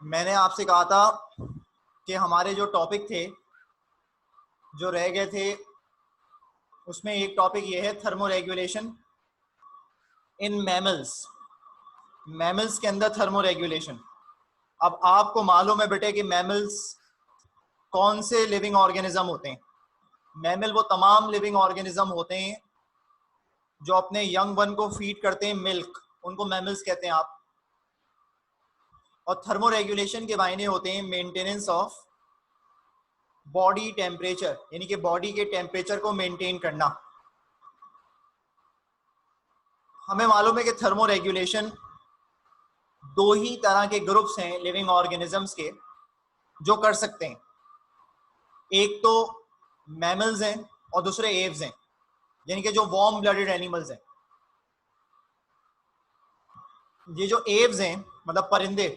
मैंने आपसे कहा था कि हमारे जो टॉपिक थे जो रह गए थे उसमें एक टॉपिक ये है thermo regulation in mammals. Mammals के अंदर थर्मो रेगुलेशन। अब आपको मालूम है बेटे कि मैमल्स कौन से लिविंग ऑर्गेनिज्म होते हैं। मैमल वो तमाम लिविंग ऑर्गेनिज्म होते हैं जो अपने यंग वन को फीड करते हैं मिल्क, उनको मैमल्स कहते हैं आप। और थर्मो रेगुलेशन के मायने होते हैं मेंटेनेंस ऑफ बॉडी टेम्परेचर, यानी कि बॉडी के टेम्परेचर को मेंटेन करना। हमें मालूम है कि थर्मो रेगुलेशन दो ही तरह के ग्रुप्स हैं लिविंग ऑर्गेनिजम्स के जो कर सकते हैं। एक तो मैमल्स हैं और दूसरे एव्स हैं, यानी कि जो वार्म ब्लडेड एनिमल्स हैं। ये जो एव्स हैं मतलब परिंदे,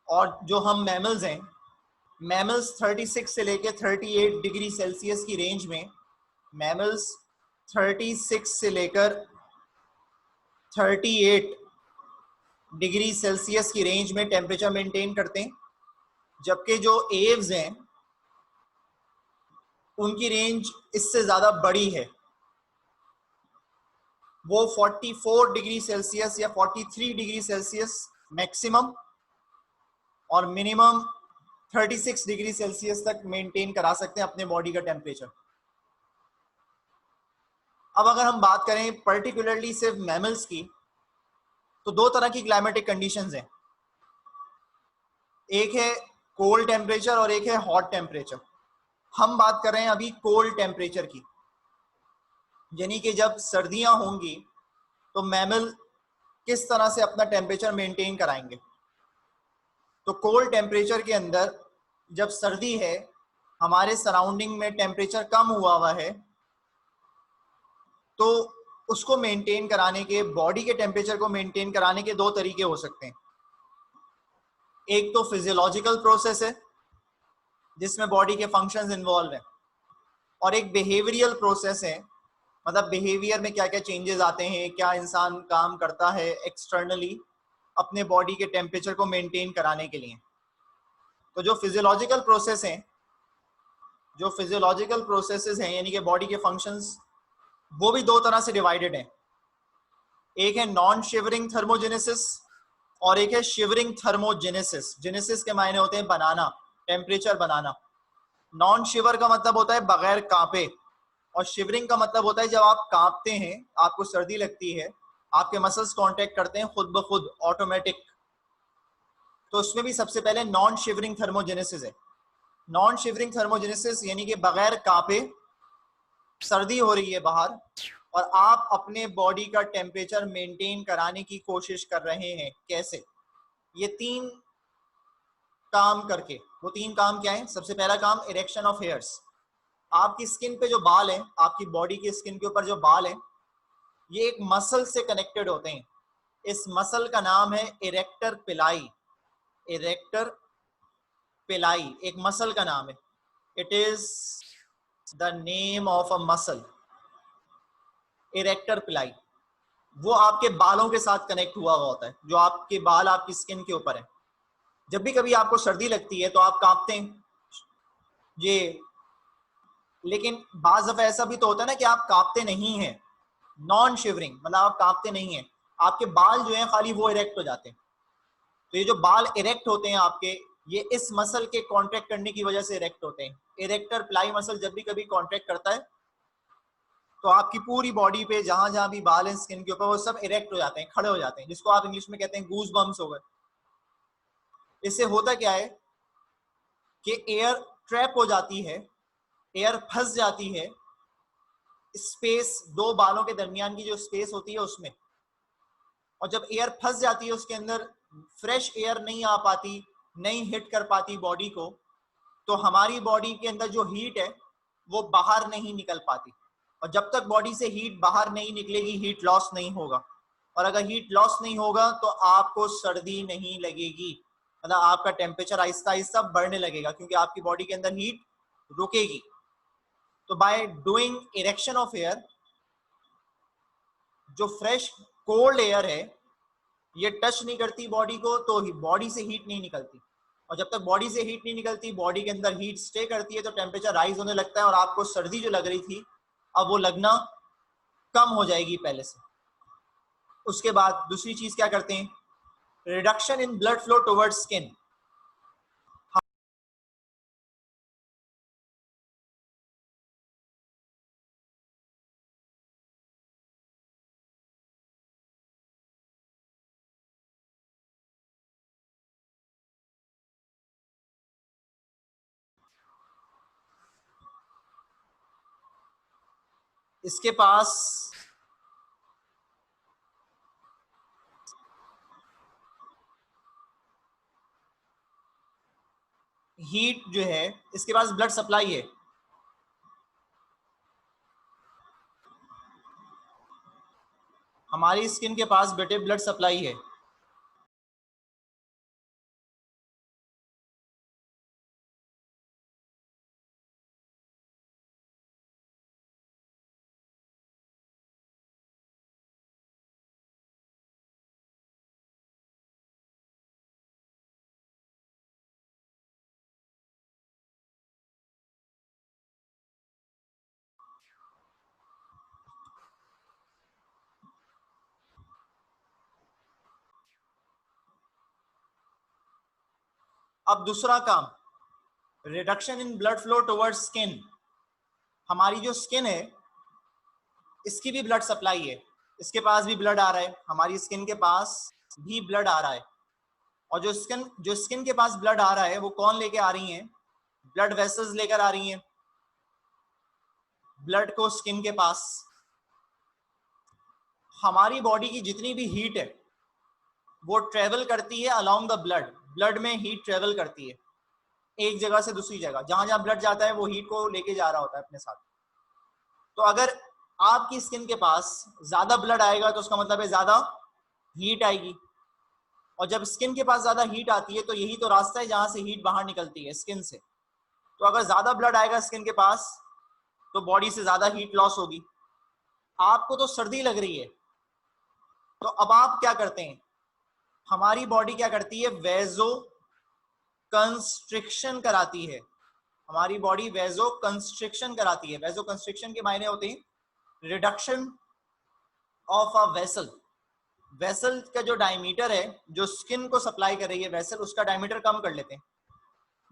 और जो हम मैमल्स हैं, मैमल्स 36 से लेकर 38 डिग्री सेल्सियस की रेंज में, मैमल्स 36 से लेकर 38 डिग्री सेल्सियस की रेंज में टेम्परेचर मेंटेन करते हैं। जबकि जो एव्स हैं उनकी रेंज इससे ज़्यादा बड़ी है, वो 44 डिग्री सेल्सियस या 43 डिग्री सेल्सियस मैक्सिमम और मिनिमम 36 डिग्री सेल्सियस तक मेंटेन करा सकते हैं अपने बॉडी का टेम्परेचर। अब अगर हम बात करें पर्टिकुलरली सिर्फ मैमल्स की, तो दो तरह की क्लाइमेटिक कंडीशंस हैं। एक है कोल्ड टेम्परेचर और एक है हॉट टेम्परेचर। हम बात कर रहे हैं अभी कोल्ड टेम्परेचर की, यानी कि जब सर्दियां होंगी तो मैमल किस तरह से अपना टेम्परेचर मेंटेन कराएंगे। तो कोल्ड टेम्परेचर के अंदर जब सर्दी है, हमारे सराउंडिंग में टेम्परेचर कम हुआ है, तो उसको मेंटेन कराने के, बॉडी के टेम्परेचर को मेंटेन कराने के दो तरीके हो सकते हैं। एक तो फिजियोलॉजिकल प्रोसेस है जिसमें बॉडी के फंक्शंस इन्वॉल्व हैं, और एक बिहेवियरल प्रोसेस है, मतलब बिहेवियर में क्या क्या चेंजेस आते हैं, क्या इंसान काम करता है एक्सटर्नली अपने बॉडी के टेम्परेचर को मेंटेन कराने के लिए। तो जो फिजियोलॉजिकल प्रोसेस हैं, जो फिजियोलॉजिकल प्रोसेसेस हैं यानी कि बॉडी के फंक्शंस, वो भी दो तरह से डिवाइडेड हैं। एक है नॉन शिवरिंग थर्मोजेनेसिस और एक है शिवरिंग थर्मोजेनेसिस। जेनेसिस के मायने होते हैं बनाना, टेम्परेचर बनाना। नॉन शिवर का मतलब होता है बगैर कांपे, और शिवरिंग का मतलब होता है जब आप कांपते हैं, आपको सर्दी लगती है, आपके मसल्स कांटेक्ट करते हैं खुद ब खुद ऑटोमेटिक। तो उसमें भी सबसे पहले नॉन शिवरिंग थर्मोजेनेसिस है। नॉन शिवरिंग थर्मोजेनेसिस यानी कि बगैर कांपे, सर्दी हो रही है बाहर और आप अपने बॉडी का टेम्परेचर मेंटेन कराने की कोशिश कर रहे हैं। कैसे? ये तीन काम करके। वो तीन काम क्या है? सबसे पहला काम इरेक्शन ऑफ हेयर्स। आपकी स्किन पे जो बाल हैं, आपकी बॉडी की स्किन के ऊपर जो बाल हैं, ये एक मसल से कनेक्टेड होते हैं। इस मसल का नाम है इरेक्टर पिलाई। इरेक्टर पिलाई एक मसल का नाम है। It is the name of a muscle, erector पिलाई। वो आपके बालों के साथ कनेक्ट हुआ होता है, जो आपके बाल आपकी स्किन के ऊपर है। जब भी कभी आपको सर्दी लगती है तो आप कांपते हैं ये, लेकिन बाज़ दफा ऐसा भी तो होता है ना कि आप कांपते नहीं हैं। नॉन शिवरिंग मतलब आप कांपते नहीं हैं, आपके बाल जो हैं खाली वो इरेक्ट हो जाते हैं। तो ये जो बाल इरेक्ट होते हैं आपके, ये इस मसल के कॉन्ट्रैक्ट करने की वजह से इरेक्ट होते हैं। इरेक्टर प्लाई मसल जब भी कभी कॉन्ट्रैक्ट करता है तो आपकी पूरी बॉडी पे जहां जहां भी बाल हैं स्किन के ऊपर, वो सब इरेक्ट हो जाते हैं, खड़े हो जाते हैं, जिसको आप इंग्लिश में कहते हैं गूज बम्स हो गए। इससे होता क्या है कि एयर ट्रैप हो जाती है, एयर फंस जाती है स्पेस, दो बालों के दरमियान की जो स्पेस होती है उसमें। और जब एयर फंस जाती है उसके अंदर, फ्रेश एयर नहीं आ पाती, नहीं हिट कर पाती बॉडी को, तो हमारी बॉडी के अंदर जो हीट है वो बाहर नहीं निकल पाती। और जब तक बॉडी से हीट बाहर नहीं निकलेगी, हीट लॉस नहीं होगा। और अगर हीट लॉस नहीं होगा तो आपको सर्दी नहीं लगेगी, मतलब आपका टेम्परेचर आहिस्ता आहिस्ता बढ़ने लगेगा, क्योंकि आपकी बॉडी के अंदर हीट रुकेगी। तो by doing erection of air, जो फ्रेश कोल्ड एयर है ये टच नहीं करती बॉडी को तो बॉडी से हीट नहीं निकलती, और जब तक बॉडी से हीट नहीं निकलती बॉडी के अंदर हीट स्टे करती है तो टेम्परेचर राइज होने लगता है और आपको सर्दी जो लग रही थी अब वो लगना कम हो जाएगी पहले से। उसके बाद दूसरी चीज क्या करते हैं, reduction in blood flow towards skin. इसके पास हीट जो है, इसके पास ब्लड सप्लाई है, हमारी स्किन के पास बेटे ब्लड सप्लाई है। अब दूसरा काम, reduction in blood flow towards skin. हमारी जो स्किन है इसकी भी ब्लड सप्लाई है, इसके पास भी ब्लड आ रहा है, हमारी स्किन के पास भी ब्लड आ रहा है। और जो स्किन के पास ब्लड आ रहा है वो कौन लेके आ रही हैं, ब्लड वेसल्स लेकर आ रही हैं ब्लड को स्किन के पास। हमारी बॉडी की जितनी भी हीट है वो ट्रेवल करती है अलोंग द ब्लड, ब्लड में हीट ट्रेवल करती है एक जगह से दूसरी जगह, जहां जहां ब्लड जाता है वो हीट को लेके जा रहा होता है अपने साथ। तो अगर आपकी स्किन के पास ज्यादा ब्लड आएगा तो उसका मतलब है ज्यादा हीट आएगी, और जब स्किन के पास ज्यादा हीट आती है तो यही तो रास्ता है जहां से हीट बाहर निकलती है स्किन से। तो अगर ज्यादा ब्लड आएगा स्किन के पास तो बॉडी से ज्यादा हीट लॉस होगी। आपको तो सर्दी लग रही है, तो अब आप क्या करते हैं, हमारी बॉडी क्या करती है, वेजो कंस्ट्रिक्शन कराती है, हमारी बॉडी वेजो कंस्ट्रिक्शन कराती है। वेजो कंस्ट्रिक्शन के मायने होते हैं reduction of a vessel. Vessel का जो डायमीटर है जो स्किन को सप्लाई कर रही है वेसल, उसका डायमीटर कम कर लेते हैं,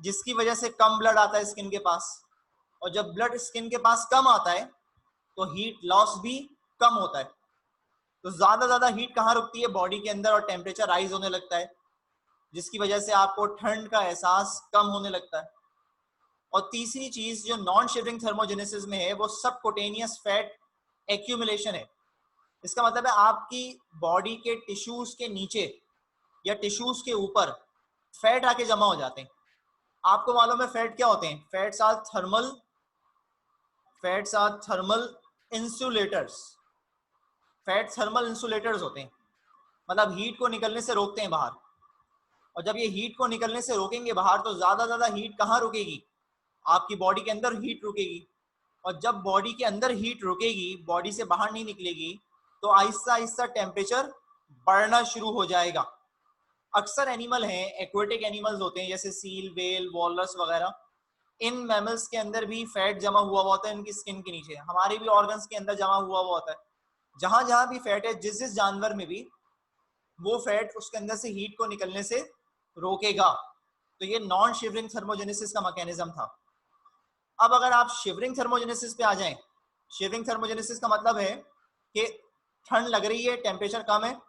जिसकी वजह से कम ब्लड आता है स्किन के पास। और जब ब्लड स्किन के पास कम आता है तो हीट लॉस भी कम होता है। तो ज्यादा हीट कहाँ रुकती है, बॉडी के अंदर, और टेम्परेचर राइज होने लगता है, जिसकी वजह से आपको ठंड का एहसास कम होने लगता है। और तीसरी चीज जो नॉन शिवरिंग थर्मोजेनेसिस में है वो सबकुटेनियस फैट एक्यूमुलेशन है। इसका मतलब है आपकी बॉडी के टिश्यूज के नीचे या टिश्यूज के ऊपर फैट आके जमा हो जाते हैं। आपको मालूम है फैट क्या होते हैं, fats are thermal insulators. Fat thermal insulators होते हैं, मतलब हीट को निकलने से रोकते हैं बाहर। और जब ये हीट को निकलने से रोकेंगे बाहर तो ज्यादा हीट कहाँ रुकेगी, आपकी बॉडी के अंदर हीट रुकेगी। और जब बॉडी के अंदर हीट रुकेगी, बॉडी से बाहर नहीं निकलेगी, तो आहिस्ता आहिस्ता टेम्परेचर बढ़ना शुरू हो जाएगा। अक्सर एनिमल हैं, एक्वेटिक एनिमल्स होते हैं जैसे सील, वेल, वॉलरस वगैरह, इन मैमल्स के अंदर भी फैट जमा हुआ होता है इनकी स्किन के नीचे, हमारे भी ऑर्गन्स के अंदर जमा हुआ होता है। जहां जहां भी फैट है, जिस जानवर में भी, वो फैट उसके अंदर से हीट को निकलने से रोकेगा। तो ये नॉन शिवरिंग थर्मोजेनेसिस का मैकेनिज्म था। अब अगर आप शिवरिंग थर्मोजेनेसिस पे आ जाएं, शिवरिंग थर्मोजेनेसिस का मतलब है कि ठंड लग रही है, टेम्परेचर कम है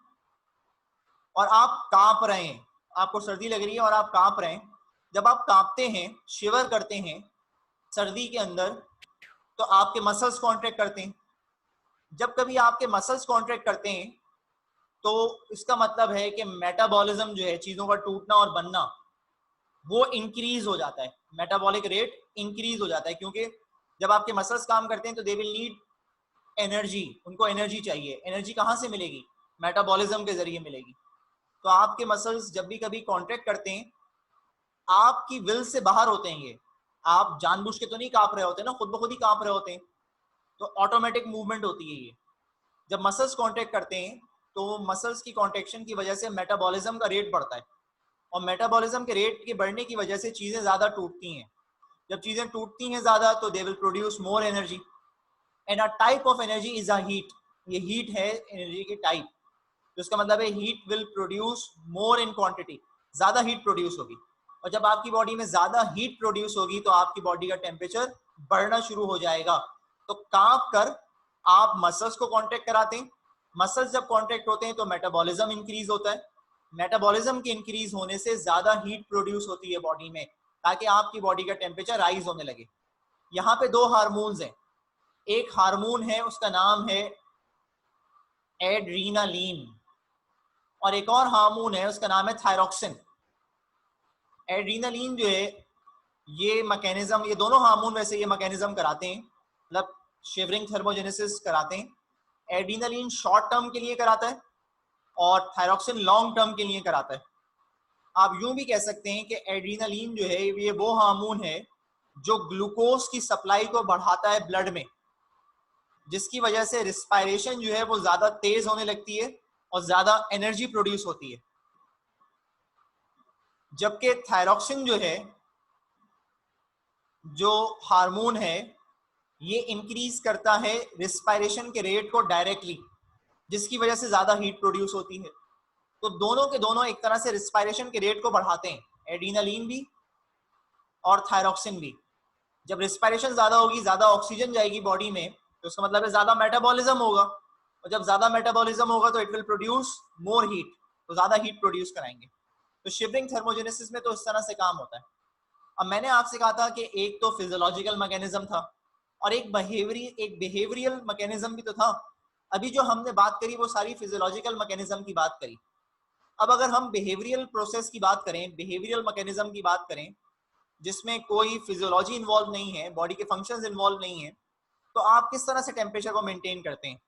और आप कांप रहे हैं, आपको सर्दी लग रही है और आप कांप रहे हैं। जब आप कांपते हैं, शिवर करते हैं सर्दी के अंदर, तो आपके मसल्स कॉन्ट्रैक्ट करते हैं। जब कभी आपके मसल्स कॉन्ट्रैक्ट करते हैं तो इसका मतलब है कि मेटाबॉलिज्म जो है, चीजों का टूटना और बनना, वो इंक्रीज हो जाता है, मेटाबॉलिक रेट इंक्रीज हो जाता है। क्योंकि जब आपके मसल्स काम करते हैं तो दे विल नीड एनर्जी, उनको एनर्जी चाहिए। एनर्जी कहाँ से मिलेगी, मेटाबॉलिज्म के जरिए मिलेगी। तो आपके मसल्स जब भी कभी कॉन्ट्रैक्ट करते हैं, आपकी विल से बाहर होते हैं ये, आप जानबूझ के तो नहीं कांप रहे होते ना, खुद ब खुद ही कांप रहे होते हैं, तो ऑटोमेटिक मूवमेंट होती है ये। जब मसल्स कॉन्ट्रैक्ट करते हैं तो मसल्स की कॉन्ट्रेक्शन की वजह से मेटाबॉलिज्म का रेट बढ़ता है, और मेटाबॉलिज्म के रेट के बढ़ने की वजह से चीजें ज्यादा टूटती हैं। जब चीजें टूटती हैं ज्यादा तो they will produce more energy, and a type of energy is a heat. ये हीट है एनर्जी की टाइप, तो इसका मतलब है heat will produce more in quantity, ज्यादा हीट प्रोड्यूस होगी। और जब आपकी बॉडी में ज्यादा हीट प्रोड्यूस होगी तो आपकी बॉडी का टेम्परेचर बढ़ना शुरू हो जाएगा। तो कांप कर आप मसल्स को कॉन्ट्रैक्ट कराते हैं, मसल्स जब कॉन्ट्रैक्ट होते हैं तो मेटाबॉलिज्म इंक्रीज होता है, मेटाबॉलिज्म के इंक्रीज होने से ज्यादा हीट प्रोड्यूस होती है बॉडी में, ताकि आपकी बॉडी का टेम्परेचर राइज होने लगे। यहाँ पे दो हार्मोन्स हैं, एक हार्मोन है उसका नाम है एड्रीनालीन, और एक और हार्मोन है उसका नाम है थायरोक्सिन। एड्रीनालीन जो है ये मैकेनिज्म, ये दोनों हार्मोन वैसे ये मैकेनिज्म कराते हैं, मतलब शिवरिंग थर्मोजेनेसिस कराते हैं। एड्रीनालीन शॉर्ट टर्म के लिए कराता है और थायरोक्सिन लॉन्ग टर्म के लिए कराता है। आप यूं भी कह सकते हैं कि एड्रीनालीन जो है ये वो हार्मोन है जो ग्लूकोज की सप्लाई को बढ़ाता है ब्लड में, जिसकी वजह से रिस्पायरेशन जो है वो ज्यादा तेज होने लगती है और ज्यादा एनर्जी प्रोड्यूस होती है। जबकि थायरोक्सिन जो है, जो हार्मोन है, ये इंक्रीज करता है रिस्पायरेशन के रेट को डायरेक्टली, जिसकी वजह से ज्यादा हीट प्रोड्यूस होती है। तो दोनों के दोनों एक तरह से रिस्पायरेशन के रेट को बढ़ाते हैं, एड्रीनालीन भी और थायरोक्सिन भी। जब रिस्पायरेशन ज्यादा होगी, ज्यादा ऑक्सीजन जाएगी बॉडी में, तो उसका मतलब है ज्यादा मेटाबॉलिज्म होगा, और जब ज्यादा मेटाबॉलिज्म होगा तो it will produce more heat, तो ज्यादा हीट प्रोड्यूस कराएंगे। तो शिवरिंग थर्मोजेनेसिस में तो इस तरह से काम होता है। अब मैंने आपसे कहा था कि एक तो फिजियोलॉजिकल मैकेनिज्म था और एक बिहेवियरल मैकेनिज्म भी तो था। अभी जो हमने बात करी वो सारी फिजियोलॉजिकल मैकेनिज्म की बात करी। अब अगर हम बिहेवियरल प्रोसेस की बात करें, बिहेवियरल मैकेनिज्म की बात करें, जिसमें कोई फिजियोलॉजी इन्वॉल्व नहीं है, बॉडी के फंक्शंस इन्वॉल्व नहीं है, तो आप किस तरह से टेम्परेचर को मेंटेन करते हैं?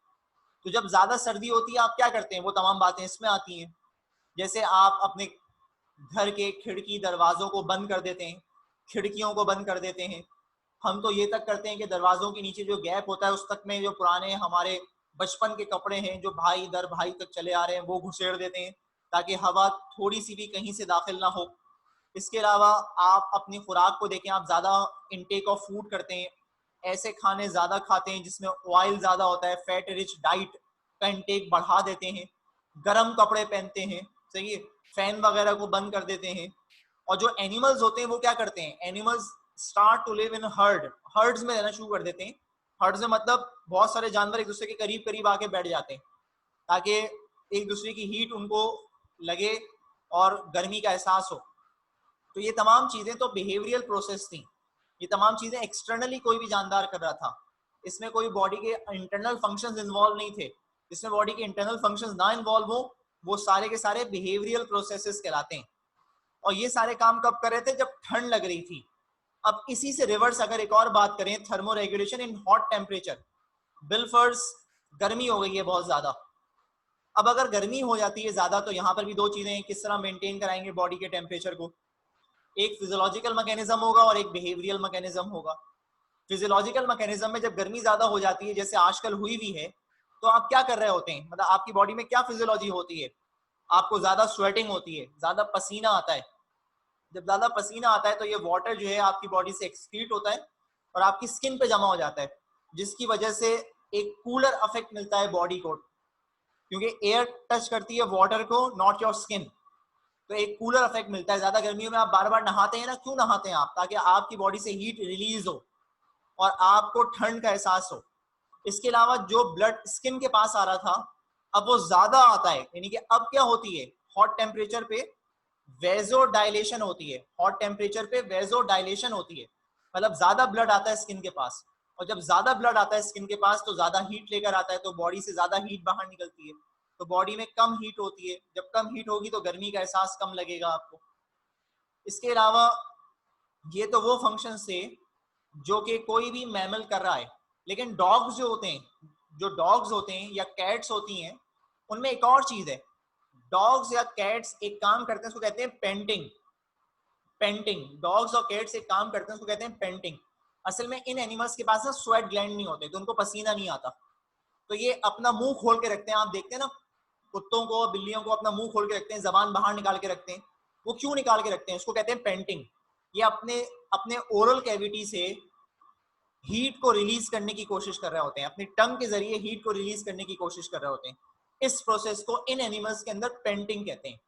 तो जब ज्यादा सर्दी होती है आप क्या करते हैं, वो तमाम बातें इसमें आती हैं। जैसे आप अपने घर के खिड़की दरवाजों को बंद कर देते हैं, खिड़कियों को बंद कर देते हैं। हम तो ये तक करते हैं कि दरवाजों के नीचे जो गैप होता है उस तक में जो पुराने हमारे बचपन के कपड़े हैं जो भाई दर भाई तक चले आ रहे हैं वो घुसेड़ देते हैं, ताकि हवा थोड़ी सी भी कहीं से दाखिल ना हो। इसके अलावा आप अपनी खुराक को देखें, आप ज्यादा इनटेक ऑफ फूड करते हैं, ऐसे खाने ज्यादा खाते हैं जिसमें ऑयल ज्यादा होता है, फैट रिच डाइट का इनटेक बढ़ा देते हैं, गर्म कपड़े पहनते हैं, सही है, फैन वगैरह को बंद कर देते हैं। और जो एनिमल्स होते हैं वो क्या करते हैं, animals start to live in herds में रहना शुरू कर देते हैं। हर्ड्स में मतलब बहुत सारे जानवर एक दूसरे के करीब करीब आके बैठ जाते हैं, ताकि एक दूसरे की हीट उनको लगे और गर्मी का एहसास हो। तो ये तमाम चीजें तो बिहेवियरल प्रोसेस थी, ये तमाम चीजें एक्सटर्नली कोई भी जानदार कर रहा था, इसमें कोई बॉडी के इंटरनल फंक्शंस इन्वॉल्व नहीं थे। इसमें बॉडी के इंटरनल फंक्शंस ना इन्वॉल्व हो, वो सारे के सारे बिहेवियरल प्रोसेसेस कहलाते हैं। और ये सारे काम कब कर रहे थे, जब ठंड लग रही थी। अब इसी से रिवर्स अगर एक और बात करें, thermoregulation in hot temperature, बिलफर्स गर्मी हो गई है बहुत ज्यादा। अब अगर गर्मी हो जाती है ज्यादा तो यहाँ पर भी दो चीजें हैं, किस तरह मेंटेन कराएंगे बॉडी के टेम्परेचर को। एक फिजियोलॉजिकल मैकेनिज्म होगा और एक बिहेवियरल मैकेनिज्म होगा। फिजियोलॉजिकल मैकेनिज्म में जब गर्मी ज्यादा हो जाती है, जैसे आजकल हुई भी है, तो आप क्या कर रहे होते हैं, मतलब आपकी बॉडी में क्या फिजियोलॉजी होती है, आपको ज्यादा स्वेटिंग होती है, ज्यादा पसीना आता है। जब ज्यादा पसीना आता है तो ये वाटर जो है आपकी बॉडी से एक्सक्रीट होता है और आपकी स्किन पे जमा हो जाता है, जिसकी वजह से एक कूलर इफेक्ट मिलता है बॉडी को, क्योंकि एयर टच करती है वाटर को, नॉट योर स्किन। तो एक कूलर इफेक्ट मिलता है। ज्यादा गर्मियों में आप बार बार नहाते हैं ना, क्यों नहाते हैं आप, ताकि आपकी बॉडी से हीट रिलीज हो और आपको ठंड का एहसास हो। इसके अलावा जो ब्लड स्किन के पास आ रहा था अब वो ज्यादा आता है, यानी कि अब क्या होती है, हॉट टेम्परेचर पे वेजोडाइलेशन होती है, हॉट टेम्परेचर पे वेजोडाइलेशन होती है, मतलब ज्यादा ब्लड आता है स्किन के पास। और जब ज्यादा ब्लड आता है स्किन के पास तो ज्यादा हीट लेकर आता है, तो बॉडी से ज्यादा हीट बाहर निकलती है, तो बॉडी में कम हीट होती है। जब कम हीट होगी तो गर्मी का एहसास कम लगेगा आपको। इसके अलावा ये तो वो फंक्शन थे जो कि कोई भी मैमल कर रहा है, लेकिन डॉग्स जो होते हैं, जो डॉग्स होते हैं या कैट्स होती हैं, उनमें एक और चीज है। डॉग्स या कैट्स एक काम करते हैं, उसको कहते हैं पेंटिंग। पेंटिंग, डॉग्स और कैट्स एक काम करते हैं, उसको कहते हैं पेंटिंग। असल में इन एनिमल्स के पास ना स्वेट ग्लैंड नहीं होते, तो उनको पसीना नहीं आता, तो ये अपना मुंह खोल के रखते हैं। आप देखते हैं ना कुत्तों को बिल्लियों को अपना मुंह खोल के रखते हैं, जबान बाहर निकाल के रखते हैं, वो क्यों निकाल के रखते हैं? उसको कहते हैं पेंटिंग। ये अपने अपने ओरल कैविटी से हीट को रिलीज करने की कोशिश कर रहे होते हैं, अपनी टंग के जरिए हीट को रिलीज करने की कोशिश कर रहे होते हैं। इस प्रोसेस को इन एनिमल्स के अंदर पेंटिंग कहते हैं।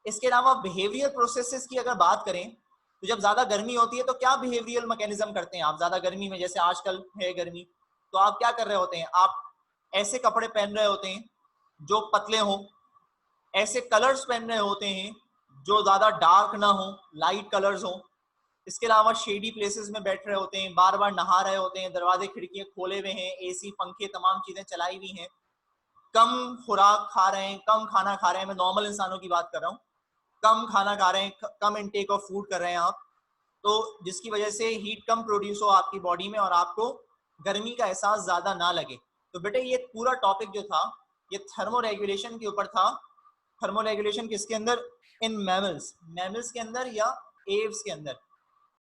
इसके अलावा बिहेवियर प्रोसेसेस की अगर बात करें तो जब ज्यादा गर्मी होती है तो क्या बिहेवियरल मैकेनिज्म करते हैं आप? ज्यादा गर्मी में, जैसे आजकल है गर्मी, तो आप क्या कर रहे होते हैं? आप ऐसे कपड़े पहन रहे होते हैं जो पतले हों, ऐसे कलर्स पहन रहे होते हैं जो ज्यादा डार्क ना हो, लाइट कलर्स हो। इसके अलावा शेडी प्लेसेस में बैठ रहे होते हैं, बार बार नहा रहे होते हैं, दरवाजे खिड़कियां खोले हुए हैं, एसी पंखे तमाम चीजें चलाई हुई हैं, कम खुराक खा रहे हैं, कम खाना खा रहे हैं। मैं नॉर्मल इंसानों की बात कर रहा हूँ। कम खाना खा रहे हैं, कम इनटेक ऑफ फूड कर रहे हैं आप, तो जिसकी वजह से हीट कम प्रोड्यूस हो आपकी बॉडी में और आपको गर्मी का एहसास ज्यादा ना लगे। तो बेटे ये पूरा टॉपिक जो था ये थर्मोरेगुलेशन के ऊपर था। थर्मोरेगुलेशन किसके अंदर? इन मैमल्स, मैमल्स के अंदर या एव्स के अंदर।